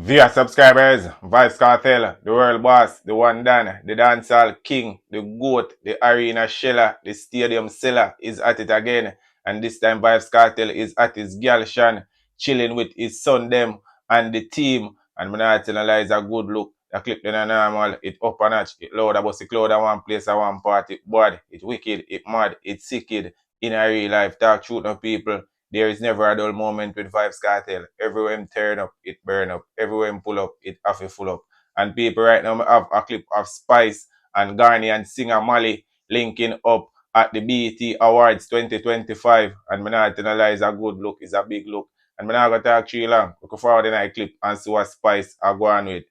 Via subscribers, Vybz Kartel, the world boss, the one done, the dancehall king, the goat, the arena sheller, the stadium seller is at it again. And this time Vybz Kartel is at his Gyalsion, chilling with his son them and the team. And when I analyze a good look, the clip then normal, it up a notch, it loud about the cloud at one place at one part, it bad, it wicked, it mad, it sicked in a real life. Talk truth no people. There is never a dull moment with Vybz Kartel. Everywhere him turn up, it burn up. Everywhere him pull up, it have to full up. And people right now have a clip of Spice and Garni and singer Mali linking up at the BET Awards 2025. And me not analyze a good look, it's a big look. And me not gonna talk too long. We go forward in a clip and see what Spice are going with.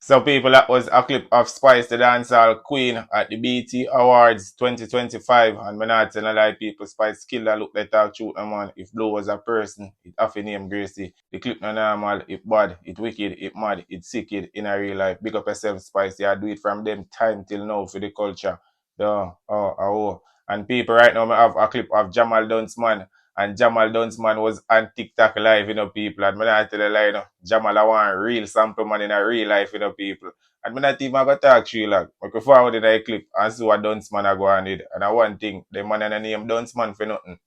So people, that was a clip of Spice the dancehall queen at the BET Awards 2025. And me not tell a lie, people, Spice killer look like talk truth, man. If Blue was a person, it have to name Gracie. The clip no normal, it bad, it wicked, it mad, it sicked in a real life. Big up yourself, Spice. You do it from them time till now for the culture. And people, right now, I have a clip of Jamal Dman. And Jamal Dman was on TikTok live, people. And I not tell a lie, Jamal I want real sample man in a real life, people. And I not even going to talk to you, like. I go forward in a clip and see what Dman I go on it. And one thing, the man and the name Dman for nothing.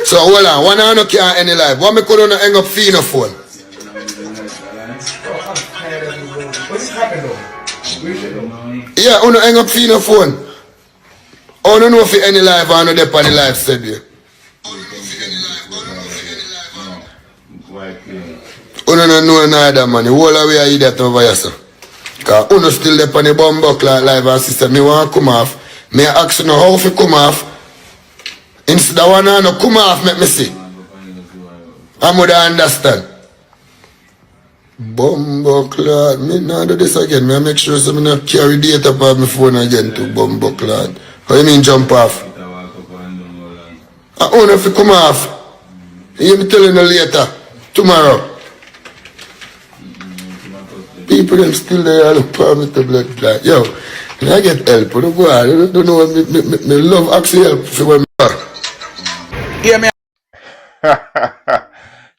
So hold on, one I no care any live. What me could not hang up phone phone? What's happening? Yeah, uno hang up phone. Oh, no know if any live or no dep on the live said you. Uno no know neither man. The whole way I idiot over here, sir. Cause uno still dep on the bumbuck live and sister. Me want come off. Me ask you how to come off. Instead of one no come off, make me see. I would understand. Bumbuck me not do this again. Me make sure so me not carry data on my phone again to bumbuck lad. How you mean jump off? I own if you come off. You be telling you later. Tomorrow. People them still there look permit the blood clot. Yo, when I get help, I don't go out. I don't know me love actually help for when me Hear me.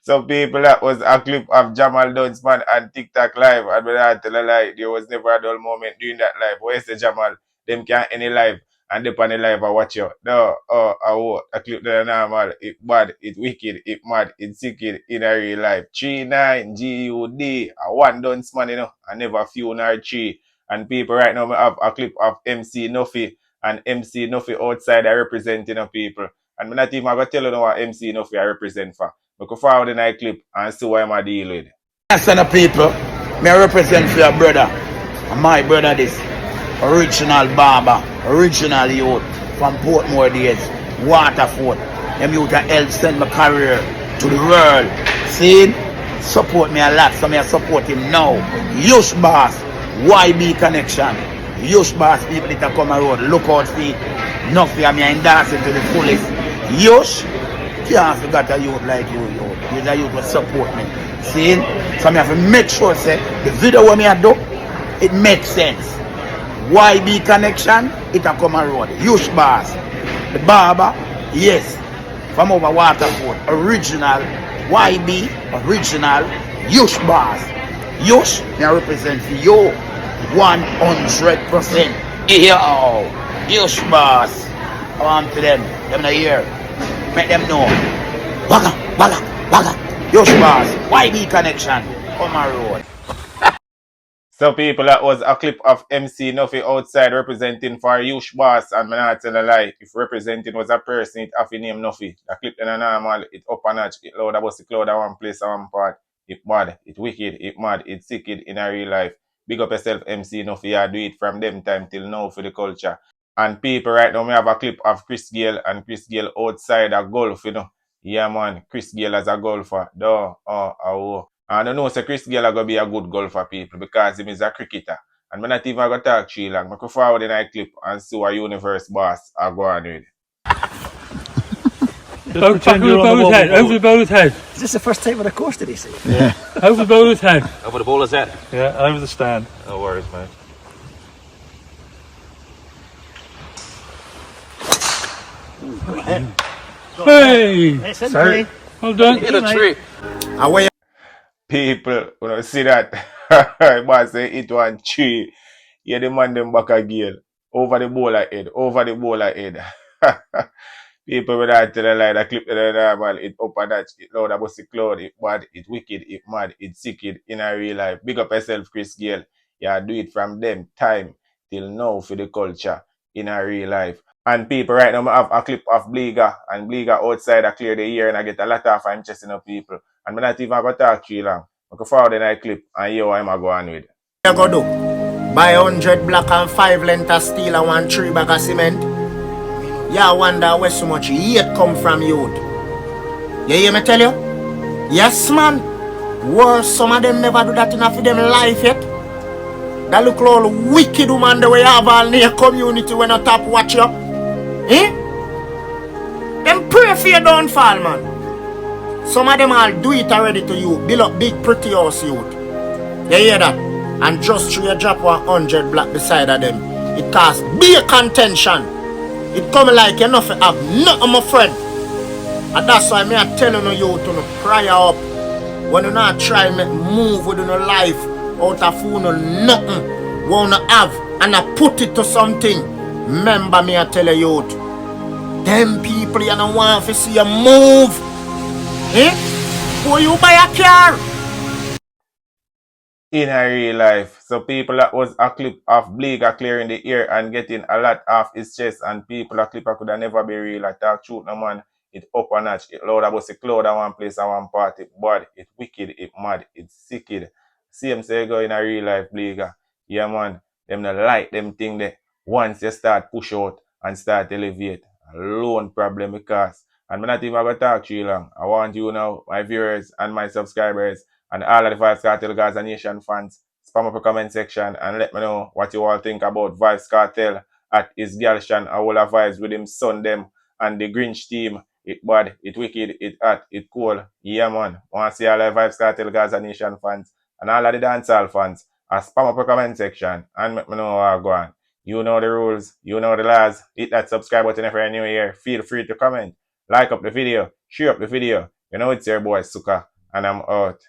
So people, that was a clip of Jamal Dman and TikTok live. And when I tell a lie, there was never a dull moment during that live. Where's the Jamal? Them can't any live. And they on the live I watch you. No, a clip that normal. It bad, it wicked, it mad, it sick in a real life. 39 GUD, a one dance man, I never few nor 3. And people right now I have a clip of MC Nuffy and MC Nuffy outside I represent people. And I'm not even going to tell you what MC Nuffy I represent for. We go forward in a clip and see what I deal with. Son of people, me represent for your brother. And my brother this. Original Barber, original youth from Portmore days, Waterford. Them youth are help send my career to the world. See? Support me a lot, so me support him now. Yush Boss, YB Connection. Yush Boss people that come around, look out for it. Enough for me endorsing to the fullest. Yush, can't forget a youth like you. You're a youth will support me. See? So me have to make sure say the video what me I do, it makes sense. YB Connection, it a come around. Yush Boss, the Barber, Yes, from over Waterford. Original YB, original Yush boss. Yush, me represent for you 100%. Yo, Yush boss. On to them not hear. Make them know. Wagga, wagga, wagga. Yush boss, YB connection. Come on road. So people, that was a clip of MC Nuffy outside representing for Yush Boss, and me not tell a lie. If representing was a person, it have to name Nuffy. The clip then a normal, it up a notch, it loud about the cloud at one place at one part. It bad, it wicked, it mad, it sick it in a real life. Big up yourself, MC Nuffy, I do it from them time till now for the culture. And people right now, me have a clip of Chris Gayle and Chris Gayle outside a golf, you know. Yeah man, Chris Gayle as a golfer. I don't know, so Chris Gayle going to be a good golfer, people, because he is a cricketer. And I'm not even going to talk too long. I go forward in a clip and see what universe boss are going with. Over the bowler's head, over the bowler's head. Is this the first time on the course, did he say? Yeah. Over the bowler's head. Over the bowler's head? Yeah, over the stand. No worries, man. Hey! Sorry. Well done. Hit a tree. Away. People, when I see that, boss say it one tree. Yeah, the man them back again. Over the bowler head, over the bowler head. People with that tell a lie, that clip to the normal, it up and that, it loud about the cloud, it bad, it wicked, it mad, it sick it in a real life. Big up yourself, Chris Gayle. Yeah, do it from them time till now for the culture in a real life. And people right now, I have a clip of Bleacher, and Bleacher outside I clear the ear and I get a lot of I'm chasing up people. And I'm not even going to talk too long. I go forward in a clip and hear what I'm going with. You go do? Buy 100 block and 5 length of steel and 1 3 bag of cement. Yeah, wonder where so much hate come from youth. You hear me tell you? Yes, man. Worse, some of them never do that enough for them life yet. That look all wicked woman the way you have all near community when you top watch you. Eh? Them pray for your downfall, man. Some of them all do it already to you. Build up big pretty house youth. You hear that? And just through your drop 100 block beside of them. It cause big contention. It come like you nothing have nothing, my friend. And that's why me I telling you to pray up. When you not try make move with your life out of food no nothing. Wanna have and I put it to something. Remember me I tell you youth. Them people you don't want to see you move. Eh? Will you buy a car? In a real life. So people, that was a clip of Bleacher clearing the air and getting a lot off his chest, and people, a clip I could have never be real. I talk truth no man. It up a notch. It loud about the cloud at one place at one party. But it wicked, it mad, it sicked. Same say go in a real life, Bleacher. Yeah man. Them not like them thing there. Once you start push out and start elevate. Alone problem because. And I'm not even going to talk too long. I want you now, my viewers and my subscribers, and all of the Vybz Kartel Gaza Nation fans, spam up a comment section and let me know what you all think about Vybz Kartel at his Gyalsion, all of vibes with him son them and the Grinch team. It bad, it wicked, it hot, it cool. Yeah man. Want to see all of the Vybz Kartel Gaza Nation fans and all of the dancehall fans. Spam up a comment section and let me know how I go on. You know the rules, you know the laws. Hit that subscribe button if you're new here. Feel free to comment. Like up the video, share up the video. You know it's your boy Suka, and I'm out.